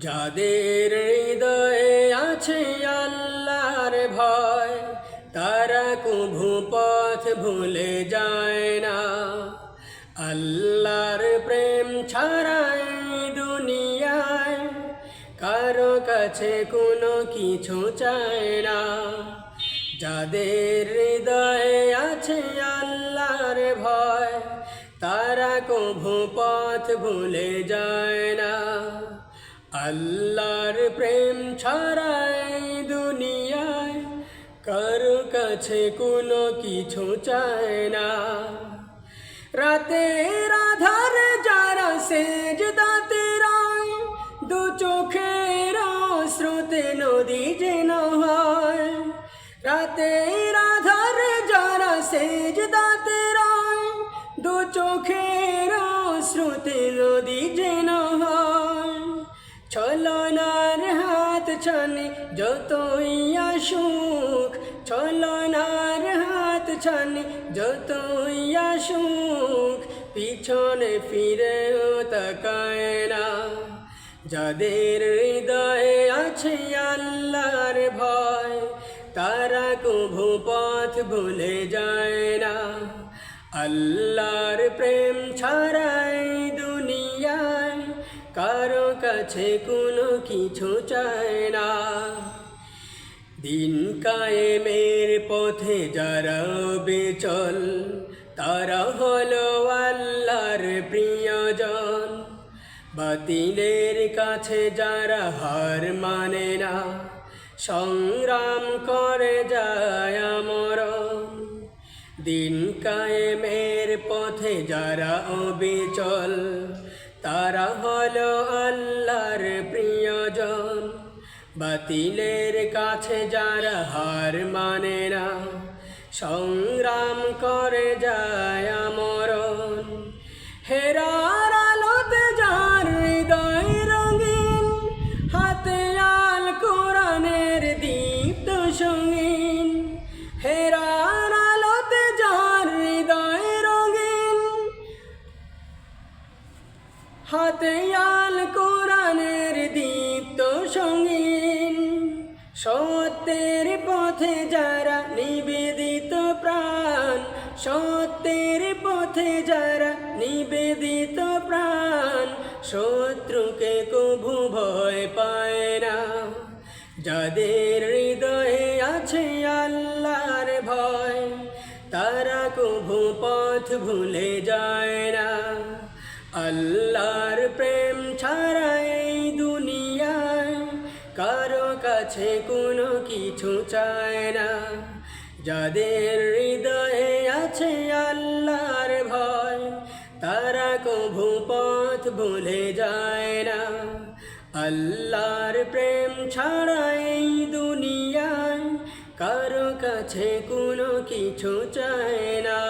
যাদের হৃদয়ে আছে আল্লাহর ভয়, তারা কভু পথ ভুলে যায় না। আল্লাহর প্রেম ছাড়াই দুনিয়ায় কারো কাছে কোনো কিছু চায় না। যাদের হৃদয়ে আছে আল্লাহর ভয়, তারা কভু পথ ভুলে যায় না। আল্লাহর প্রেম ছাড়াই দুনিয়ায় কারো কাছে কোনো কিছু চায় না। রাতের আধারে যারা সেজদাতে রয়, দু চোখের স্রোতে নদী যেন হয়। রাতের আধারে যারা সেজদাতে রয়, দু চোখের স্রোতে নদী যেন হয়। ছলনার হাত ছানি যতই আসুক, ছলনার হাত ছানি যতই আসুক, পিছনে ফিরেও তাকায় না। যাদের হৃদয়ে আছে আল্লাহর ভয়, তারা কভু পথ ভুলে যায় না। আল্লাহর প্রেম ছাড়াই দুনিয়ায় কারো কাছে কোনো কিছু চায় না। দিন কায়েমের পথে যারা বেচল, তারা হলো আল্লাহর প্রিয়জন। বাতিলের কাছে যারা হার মানে না, সংগ্রাম করে যায় মরণ। দিন কায়েমের পথে যারা অবিচল, তারা হলো আল্লাহর প্রিয়জন। বাতিলের কাছে যারা হার মানে না, সংগ্রাম করে যায় মরণ। হেরার আলোতে যার হৃদয় রঙিন, হাতে আল কোরআনের দীপ্ত সঙ্গীন। হেরার আলোতে যার হৃদয় রঙিন, হাতে আল কোরআনের দীপ্ত সঙ্গীন। সত্যের পথে যারা নিবেদিত প্রাণ, সত্যের পথে যারা নিবেদিত প্রাণ, শত্রুকে কভু ভয় পায় না। যাদের হৃদয়ে আছে আল্লাহর ভয়, তারা কভু পথ ভুলে যায় না। আল্লাহর প্রেম ছাড়াই দুনিয়ায় কারো কাছে কোনো কিছু চায় না। যাদের হৃদয়ে আছে আল্লাহর ভয়, তারা কভু পথ ভুলে যায় না। আল্লাহর প্রেম ছাড়াই দুনিয়ায় কারো কাছে কোনো কিছু চায় না।